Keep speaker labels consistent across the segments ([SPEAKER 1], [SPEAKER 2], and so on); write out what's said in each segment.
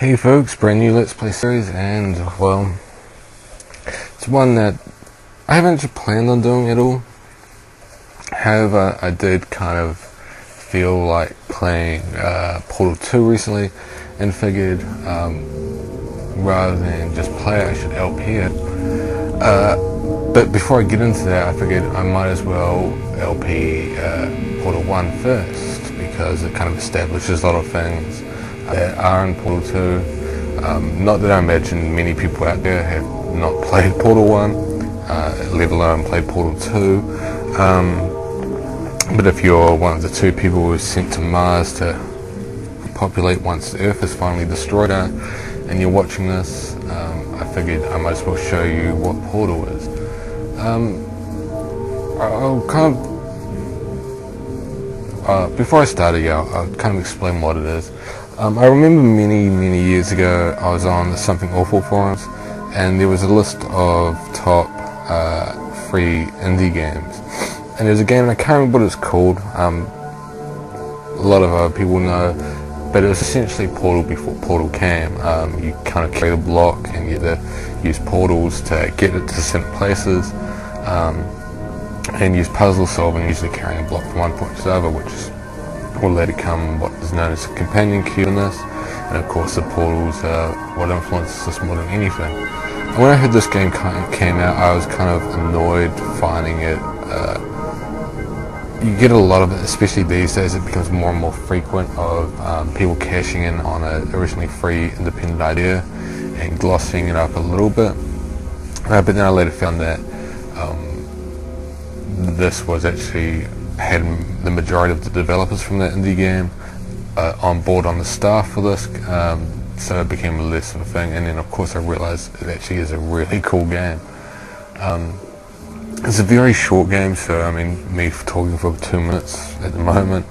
[SPEAKER 1] Hey folks, brand new Let's Play series, and well, it's one that I haven't actually planned on doing at all. However, I did kind of feel like playing Portal 2 recently and figured rather than just play it, I should LP it. But before I get into that, I figured I might as well LP Portal 1 first, because it kind of establishes a lot of things that are in Portal 2. Not that I imagine many people out there have not played Portal 1, let alone played Portal 2. But if you're one of the two people who was sent to Mars to populate once the Earth is finally destroyed, and you're watching this, I figured I might as well show you what Portal is. I'll kind of before I start it, I'll kind of explain what it is. I remember many years ago I was on the Something Awful forums, and there was a list of top free indie games, and there's a game, and I can't remember what it's called. A lot of other people know, but it was essentially Portal before Portal came. You kind of carry the block and you had to use portals to get it to certain places, and use puzzle solving, usually carrying a block from one point to the other, which will later come what is known as a companion queue in this. And of course the portals are what influences this more than anything. And when I heard this game came out, I was kind of annoyed finding it. You get a lot of it, especially these days. It becomes more and more frequent of people cashing in on an originally free independent idea and glossing it up a little bit. But then I later found that this was actually had the majority of the developers from that indie game on board on the staff for this, so it became less of a thing. And then of course I realized it actually is a really cool game. It's a very short game, so I mean, me talking for 2 minutes at the moment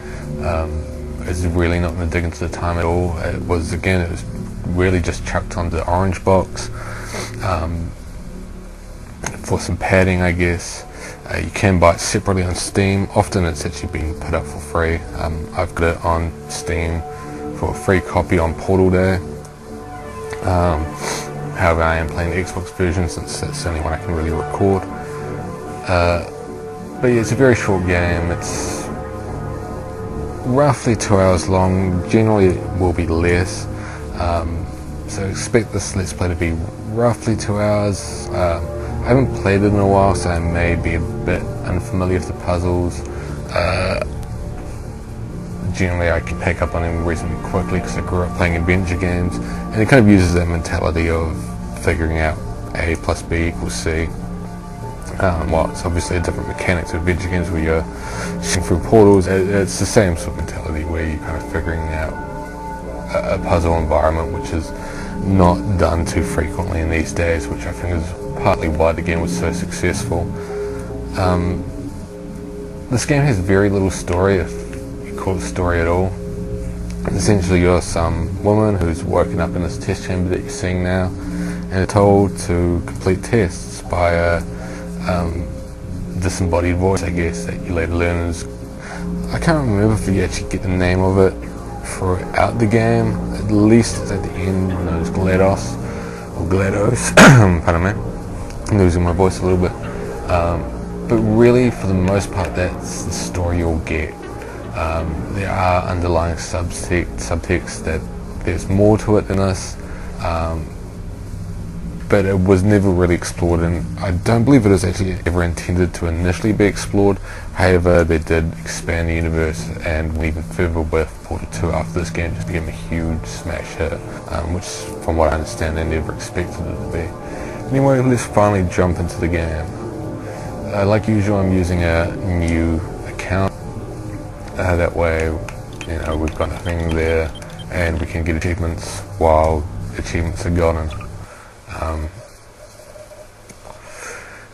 [SPEAKER 1] is really not going to dig into the time at all. It was really just chucked onto the orange box for some padding, I guess. You can buy it separately on Steam. Often it's actually been put up for free. I've got it on Steam for a free copy on Portal Day. However, I am playing the Xbox version since that's the only one I can really record. But yeah, it's a very short game. It's roughly 2 hours long. Generally it will be less. So expect this Let's Play to be roughly 2 hours. I haven't played it in a while, so I may be a bit unfamiliar with the puzzles. Generally I can pick up on them reasonably quickly because I grew up playing adventure games, and it kind of uses that mentality of figuring out A plus B equals C. Well, it's obviously a different mechanic to adventure games where you're shooting through portals. It's the same sort of mentality where you're kind of figuring out a puzzle environment, which is not done too frequently in these days, which I think is partly why the game was so successful. This game has very little story, if you call it story at all. Essentially you're some woman who's woken up in this test chamber that you're seeing now, and are told to complete tests by a disembodied voice, I guess, that you later learn is, I can't remember if you actually get the name of it throughout the game. At least it's at the end, known as GLaDOS or GLaDOS. Pardon me, I'm losing my voice a little bit. But really, for the most part, that's the story you'll get. There are underlying subtext that there's more to it than this, but it was never really explored, and I don't believe it was actually ever intended to initially be explored. However, they did expand the universe and went even further with Portal 2 after this game just became a huge smash hit, which from what I understand they never expected it to be. Anyway, let's finally jump into the game. Like usual, I'm using a new account. That way, you know, we've got nothing there, and we can get achievements while achievements are gotten.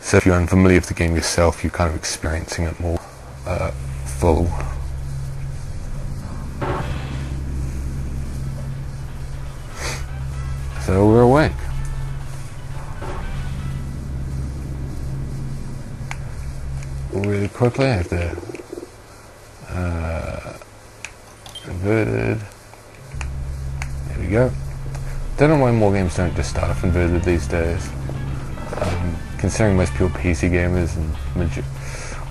[SPEAKER 1] So if you're unfamiliar with the game yourself, you're kind of experiencing it more full. So we're awake. Really quickly, I have to inverted. There we go. don't know why more games don't just start off inverted these days. Considering most people are PC gamers and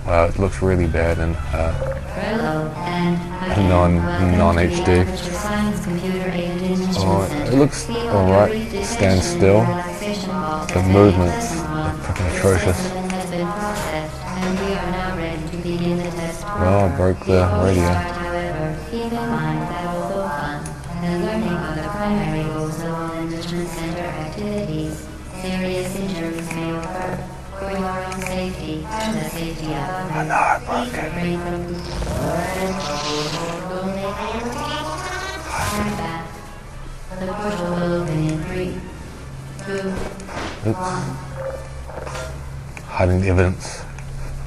[SPEAKER 1] wow, it looks really bad in non-HD. Oh, it looks alright. Stand still. The movements are freaking atrocious. Well, I broke the radio.
[SPEAKER 2] Keep in mind that although fun, the learning of the primary goals of all enrichment center activities, serious injuries may occur. For your own safety and the safety of others, please refrain from back. The portal will open in 3, 2, 1.
[SPEAKER 1] Hiding the evidence.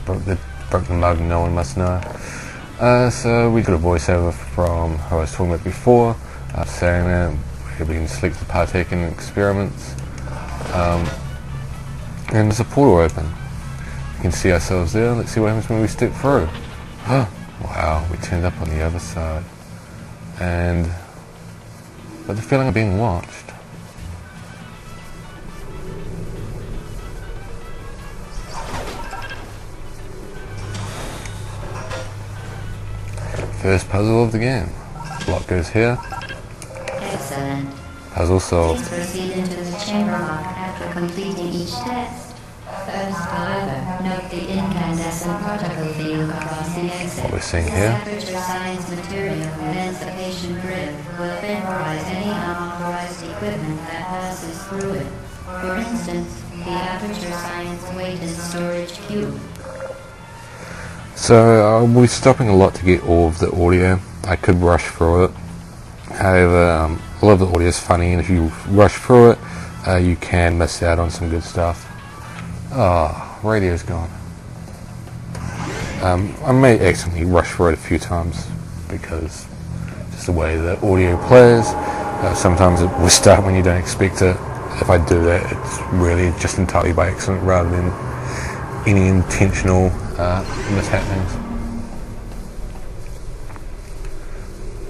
[SPEAKER 1] Broke the mug, no one must know. So we got a voiceover from who I was talking about before, saying that we can select to partake in experiments. And there's a portal open. We can see ourselves there. Let's see what happens when we step through. Wow, we turned up on the other side. And got the feeling of being watched. First puzzle of the game. Block goes here.
[SPEAKER 2] Excellent.
[SPEAKER 1] Puzzle solved.
[SPEAKER 2] Please proceed into the chamber lock after completing each test. First, however, note the incandescent particle field across the exit.
[SPEAKER 1] What we're seeing here.
[SPEAKER 2] The Aperture Science material emancipation grid will vaporize any unauthorized equipment that passes through it. For instance, the Aperture Science weight and storage cube.
[SPEAKER 1] So we're stopping a lot to get all of the audio. I could rush through it. However, a lot of the audio is funny, and if you rush through it, you can miss out on some good stuff. Oh, radio's gone. I may accidentally rush through it a few times because just the way the audio plays. Sometimes it will start when you don't expect it. If I do that, it's really just entirely by accident rather than any intentional mishappenings.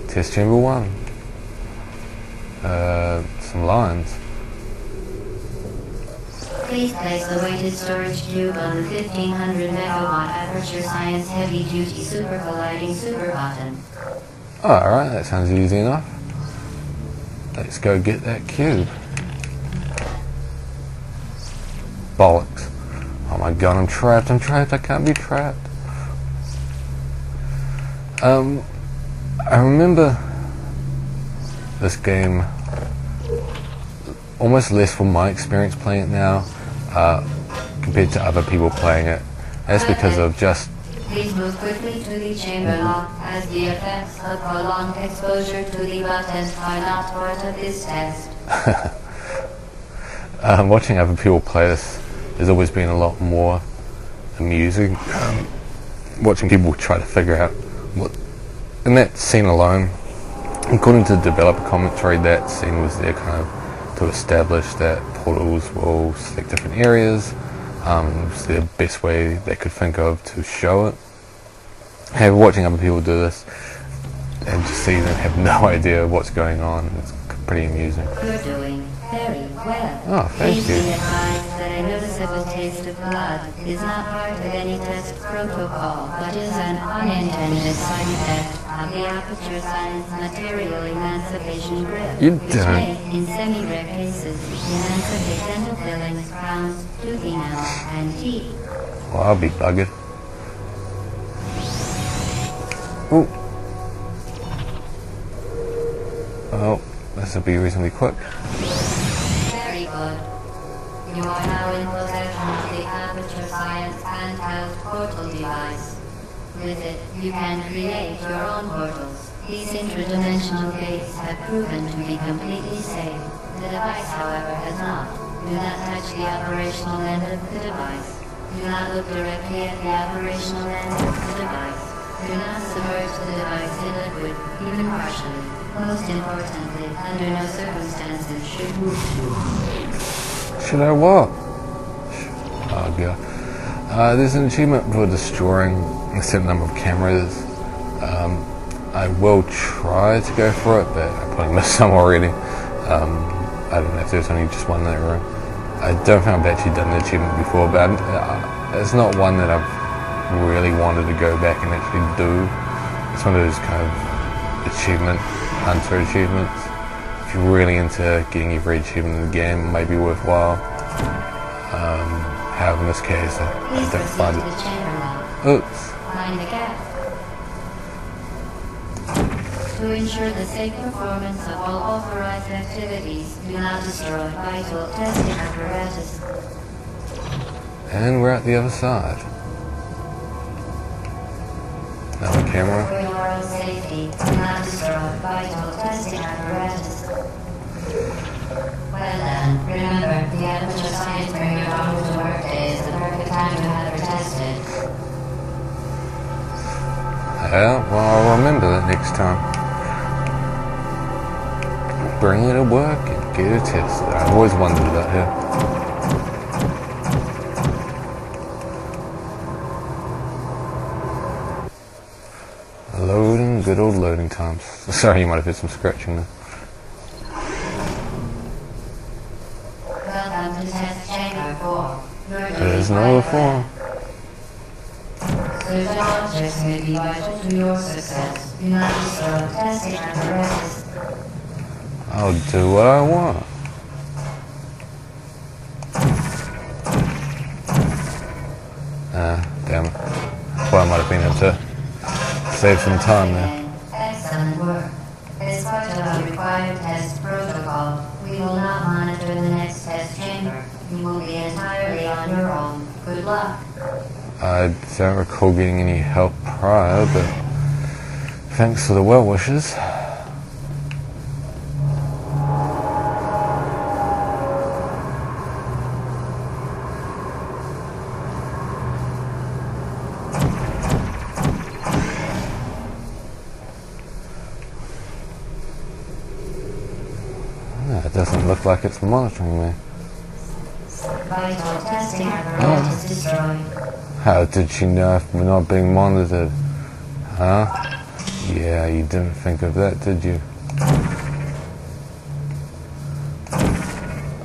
[SPEAKER 1] Test chamber 1. Some lines.
[SPEAKER 2] Please place the weighted storage cube on the 1500 megawatt Aperture Science heavy duty super colliding super button.
[SPEAKER 1] Alright, that sounds easy enough. Let's go get that cube. Bollocks. Oh my god, I'm trapped, I can't be trapped. I remember this game almost less from my experience playing it now compared to other people playing it. That's because of just...
[SPEAKER 2] Please move quickly to the chamber lock as the effects of prolonged exposure to the button are not part of this test.
[SPEAKER 1] Watching other people play this has always been a lot more amusing. Watching people try to figure out what... In that scene alone, according to the developer commentary, that scene was there kind of to establish that portals will select different areas. It's the best way they could think of to show it. However, watching other people do this and just see them have no idea what's going on, it's pretty amusing.
[SPEAKER 2] You're doing very well.
[SPEAKER 1] Oh, thank you.
[SPEAKER 2] Please be advised that a noticeable taste of blood is not part of any test protocol, but is an unintended side effect of the Aperture Science material emancipation grid.
[SPEAKER 1] You
[SPEAKER 2] which
[SPEAKER 1] don't.
[SPEAKER 2] may, in semi-rare cases, emancipate dental fillings, crowns, tooth enamel, and teeth.
[SPEAKER 1] Well, I'll be buggered. Ooh. Oh, this will be reasonably quick.
[SPEAKER 2] Very good. You are now in possession of the Aperture Science handheld portal device. With it, you can create your own portals. These interdimensional gates have proven to be completely safe. The device, however, has not. Do not touch the operational end of the device. Do not look directly at the operational end of the device. Do not submerge the device in liquid, even partially. Most importantly, under no circumstances should
[SPEAKER 1] Should I what? Oh god. There's an achievement for destroying a certain number of cameras. I will try to go for it, but I probably missed some already. I don't know if there's only just one in that room. I don't think I've actually done the achievement before, but it's not one that I've really wanted to go back and actually do. It's one of those kind of hunter achievements. If you're really into getting every achievement in the game, it may be worthwhile. However, in this case, I don't find it. Oops.
[SPEAKER 2] Find the gap. To ensure the safe performance of all authorized activities, do not destroy vital testing apparatus.
[SPEAKER 1] And we're at the other side. Now the camera.
[SPEAKER 2] For your own safety, do not destroy vital testing apparatus. Well then, remember, the Aperture Science Bring Your Doctor to Work Day is the perfect time to have her tested.
[SPEAKER 1] Yeah, well, I'll remember that next time. Bring her to work and get her tested. I've always wondered about her. Loading, good old loading times. Sorry, you might have heard some scratching there.
[SPEAKER 2] Welcome to Test Chamber 4.
[SPEAKER 1] There's number 4.
[SPEAKER 2] Certain objects may be vital to your success. Do not destroy testing apparatus.
[SPEAKER 1] I'll do what I want. Damn it. Well, I might have been able to save some time there.
[SPEAKER 2] Excellent work. As part of our required test protocol, we will not monitor the next test chamber. You will be entirely on your own. Good luck.
[SPEAKER 1] I don't recall getting any help prior, but thanks for the well wishes. It doesn't look like it's monitoring me.
[SPEAKER 2] Vital testing apparatus destroyed.
[SPEAKER 1] How did she know if we're not being monitored? Huh? Yeah, you didn't think of that, did you?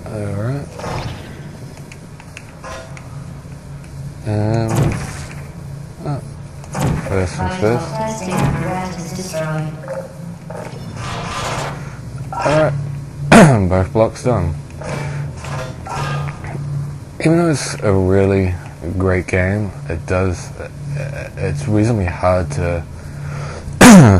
[SPEAKER 1] Alright. And... oh. First things
[SPEAKER 2] Vital
[SPEAKER 1] first.
[SPEAKER 2] testing apparatus destroyed.
[SPEAKER 1] Alright. Both blocks done. Even though it's a really great game, it's reasonably hard to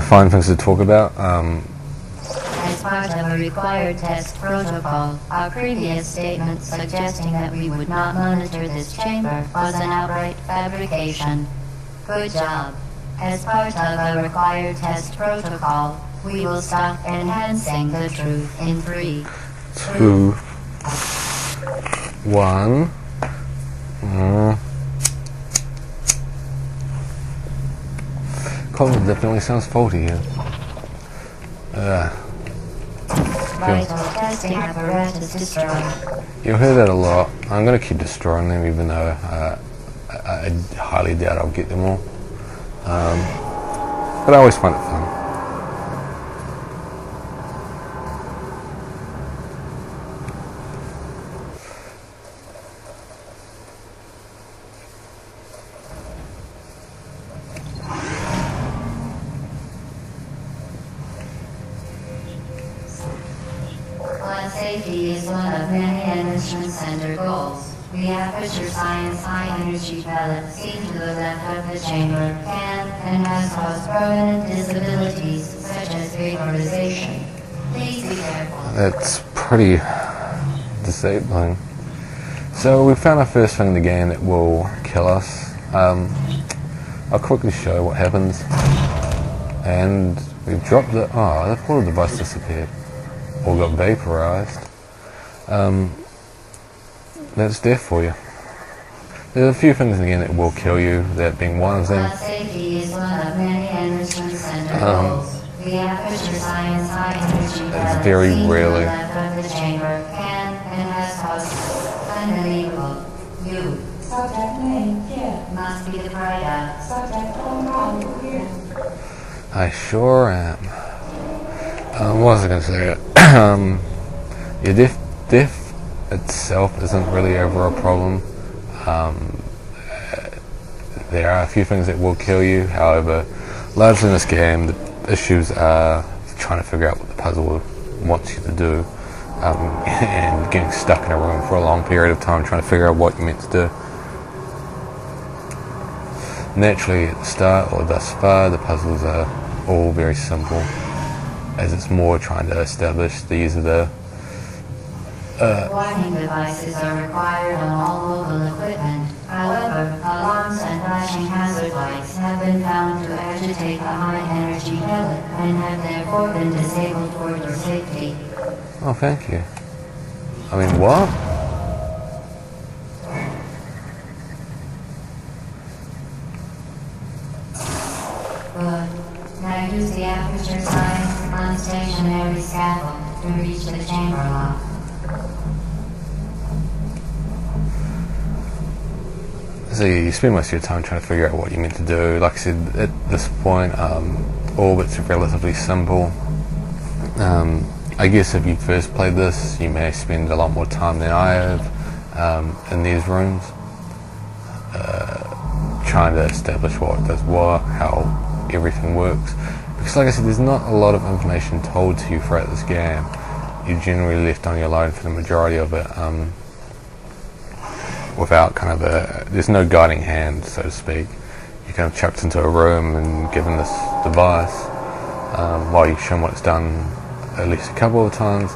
[SPEAKER 1] find things to talk about.
[SPEAKER 2] As part of a required test protocol, our previous statement suggesting that we would not monitor this chamber was an outright fabrication. Good job. As part of a required test protocol, we will stop enhancing the truth in 3,
[SPEAKER 1] 2, 1. Colin definitely sounds faulty here.
[SPEAKER 2] Vital testing apparatus destroyed.
[SPEAKER 1] You'll hear that a lot. I'm going to keep destroying them, even though I highly doubt I'll get them all. But I always find it fun.
[SPEAKER 2] While safety is one of many enrichment center goals, the Aperture Science High Energy pellet seen to the left of the chamber can and has caused permanent disabilities such as vaporization. Please be careful.
[SPEAKER 1] That's pretty disabling. So we found our first thing in the game that will kill us. I'll quickly show what happens. And we've dropped the... oh, the portal device disappeared. Or got vaporized. That's death for you. There's a few things in the game that will kill you, that being one of them.
[SPEAKER 2] While safety is one of many enrichment center goals, the Aperture Science High Energy pellet
[SPEAKER 1] very
[SPEAKER 2] seen to the
[SPEAKER 1] rarely.
[SPEAKER 2] left of the chamber can and has caused unbelievable. You. Subject name here. Must be the brighter. Subject on here.
[SPEAKER 1] I sure am. What was I going to say? Your death itself isn't really ever a problem. There are a few things that will kill you, however, largely in this game the issues are trying to figure out what the puzzle wants you to do, and getting stuck in a room for a long period of time trying to figure out what you're meant to do. Naturally at the start, or thus far, the puzzles are all very simple, as it's more trying to establish these are the
[SPEAKER 2] warning devices are required on all mobile equipment. However, alarms and flashing hazard lights have been found to agitate a high-energy pellet and have therefore been disabled for your safety.
[SPEAKER 1] Oh, thank you. I mean, what?
[SPEAKER 2] Good. Now use the Aperture science unstationary scaffold to reach the chamber lock.
[SPEAKER 1] So you spend most of your time trying to figure out what you're meant to do. Like I said, at this point, all bits are relatively simple. I guess if you first played this, you may spend a lot more time than I have in these rooms, trying to establish what does what, how everything works. Because like I said, there's not a lot of information told to you throughout this game. You're generally left on your own for the majority of it, without kind of there's no guiding hand, so to speak. You're kind of chucked into a room and given this device, while you've shown what it's done at least a couple of times.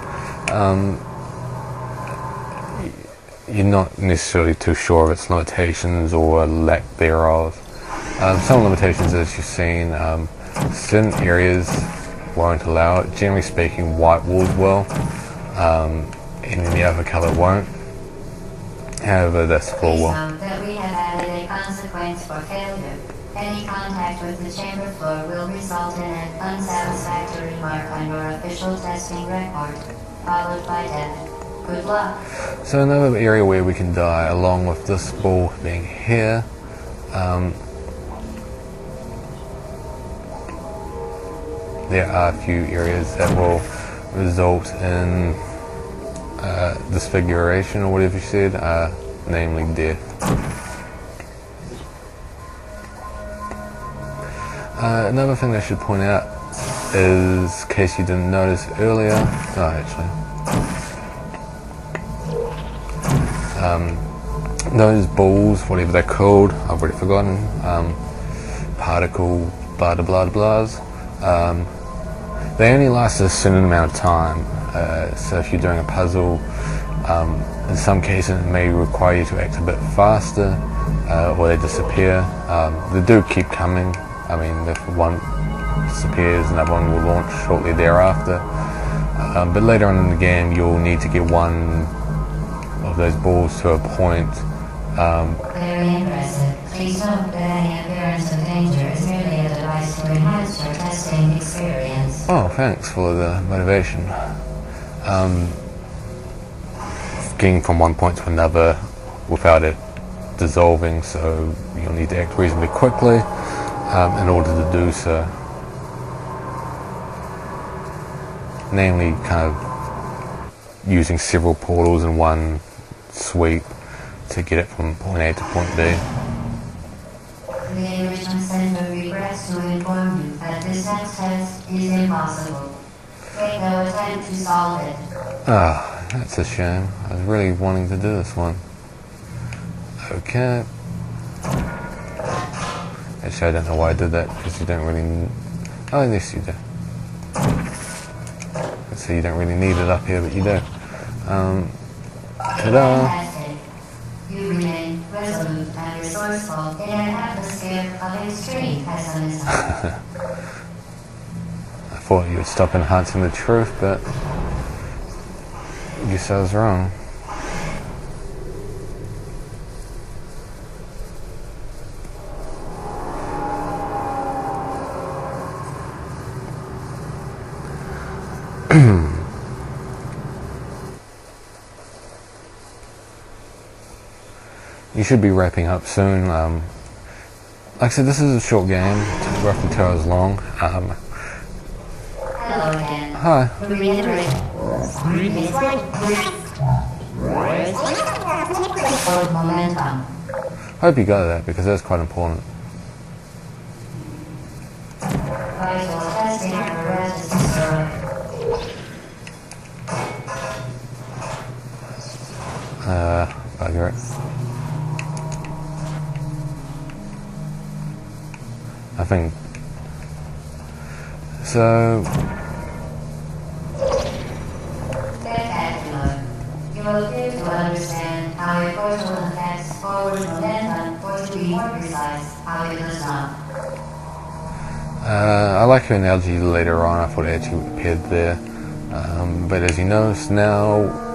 [SPEAKER 1] You're not necessarily too sure of its limitations or lack thereof. Some limitations, as you've seen, certain areas won't allow it. Generally speaking, white walls will, and any other colour won't. However, that's for
[SPEAKER 2] Please note that we have added a consequence for failure. Any contact with the chamber floor will result in an unsatisfactory mark on your official testing record, followed by death. Good luck.
[SPEAKER 1] So another area where we can die, along with this ball being here, there are a few areas that will result in disfiguration, or whatever you said, namely death. Another thing I should point out is, in case you didn't notice earlier, those balls, whatever they're called, I've already forgotten, particle blah blah blah blahs, they only last a certain amount of time. So if you're doing a puzzle, in some cases it may require you to act a bit faster, or they disappear. They do keep coming. I mean, if one disappears, another one will launch shortly thereafter. But later on in the game, you'll need to get one of those balls to a point.
[SPEAKER 2] Very impressive. Please note that any appearance of danger is merely a device to enhance your testing experience.
[SPEAKER 1] Oh, thanks for the motivation. Getting from one point to another without it dissolving, so you'll need to act reasonably quickly in order to do so. Namely, kind of using several portals in one sweep to get it from point A to point B.
[SPEAKER 2] The Englishman Center regrets to inform you that this next test is impossible. Make no attempt to solve it.
[SPEAKER 1] Ah, that's a shame. I was really wanting to do this one. Okay. Actually, I don't know why I did that, because you don't really... Oh, yes you do. So you don't really need it up here, but you do. Ta-da!
[SPEAKER 2] Fantastic. You remain resolute and resourceful in an atmosphere of extreme pessimism.
[SPEAKER 1] I thought you would stop enhancing the truth, but I guess I was wrong. You should be wrapping up soon. Like I said, this is a short game, roughly 2 hours long.
[SPEAKER 2] Hello again.
[SPEAKER 1] Hi.
[SPEAKER 2] To reiterate, Hold momentum.
[SPEAKER 1] I hope you got that because that's quite important.
[SPEAKER 2] Vital testing apparatus destroyed.
[SPEAKER 1] Bugger it. I think so.
[SPEAKER 2] Spectacular. You will appear to understand how a portal affects forward momentum, or to be more precise, how it does not.
[SPEAKER 1] I like your analogy later on. I thought it actually appeared there. But as you notice now,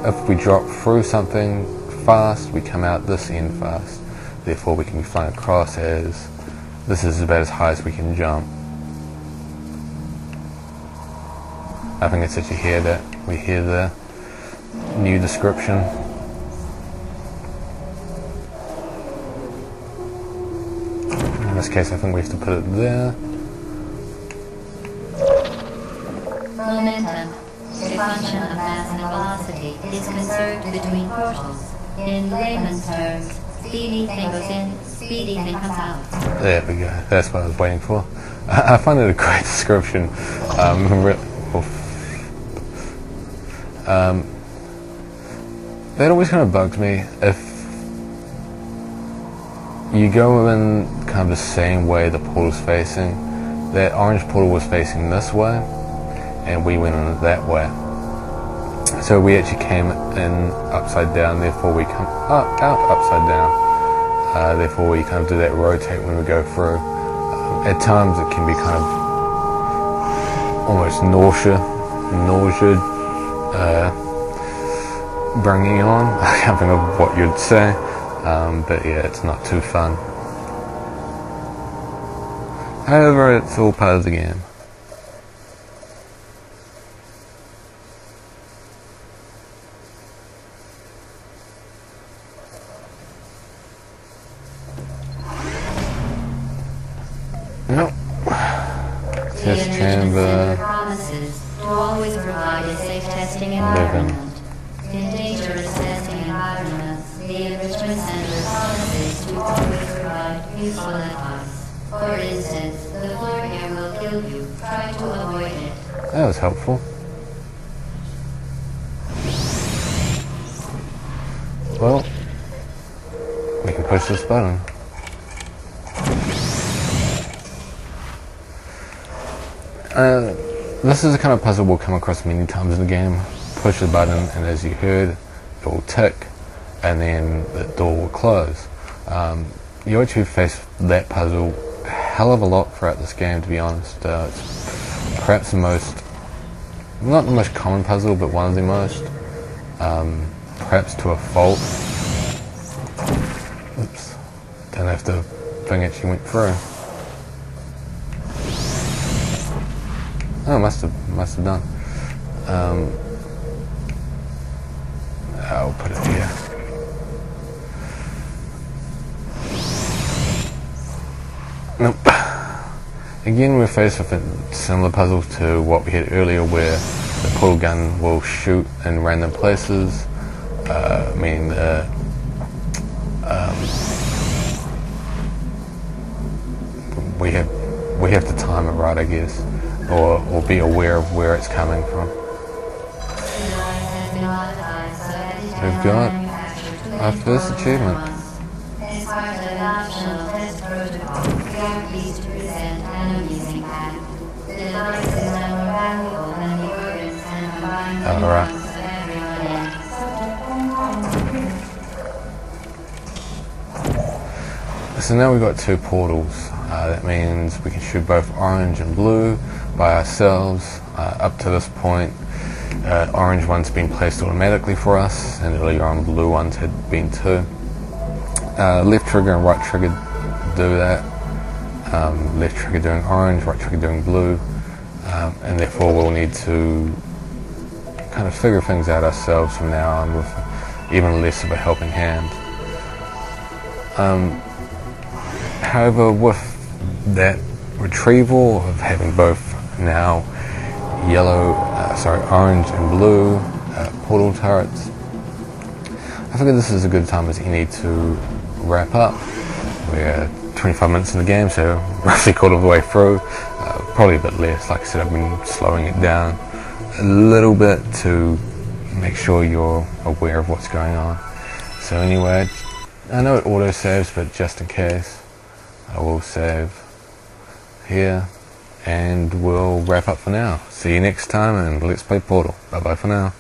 [SPEAKER 1] if we drop through something fast, we come out this end fast. Therefore, we can be flying across as this is about as high as we can jump. I think it's that you hear that. We hear the new description. In this case, I think we have to put it there.
[SPEAKER 2] Momentum, a function of mass and velocity, is conserved between portals. In layman's terms, speedy thing goes in, speedy thing comes out.
[SPEAKER 1] There we go. That's what I was waiting for. I find it a great description. That always kind of bugs me. If you go in kind of the same way the portal's facing, that orange portal was facing this way, and we went in it that way. So we actually came in upside down, therefore we come out upside down. Therefore we kind of do that rotate when we go through. At times it can be kind of almost nausea, bringing on. I can't think of what you'd say, but yeah, it's not too fun. However, it's all part of the game. Nope. Test chamber.
[SPEAKER 2] Promises to always provide a safe testing environment. In dangerous testing environments, the Enrichment Center promises to always provide useful advice. For instance, the floor here will kill you. Try to avoid it.
[SPEAKER 1] That was helpful. Well, we can push this button. This is the kind of puzzle we'll come across many times in the game. Push the button, and as you heard, it will tick, and then the door will close. You actually face that puzzle a hell of a lot throughout this game, to be honest. It's perhaps the most, not the most common puzzle, but one of the most. Perhaps to a fault. Oops. Don't know if the thing actually went through. Oh, must have done. I'll put it here. Nope. Again, we're faced with a similar puzzle to what we had earlier, where the portal gun will shoot in random places. Meaning the we have to time it right, I guess, or be aware of where it's coming from. We've got our first achievement.
[SPEAKER 2] As part of an optional test protocol, we are pleased to present an amusing pack. The device is now more valuable than the organs and combined
[SPEAKER 1] Alright.
[SPEAKER 2] of everyone else.
[SPEAKER 1] So now we've got two portals. That means we can shoot both orange and blue by ourselves. Up to this point, orange one's been placed automatically for us, and earlier on blue ones had been too. Left trigger and right trigger do that. Left trigger doing orange, right trigger doing blue, and therefore we'll need to kind of figure things out ourselves from now on with even less of a helping hand. However, with that retrieval of having both now, orange and blue portal turrets. I figured this is a good time as any to wrap up. We're 25 minutes in the game, so roughly quarter of the way through. Probably a bit less. Like I said, I've been slowing it down a little bit to make sure you're aware of what's going on. So anyway, I know it auto saves, but just in case, I will save here, and we'll wrap up for now. See you next time, and let's play Portal. Bye bye for now.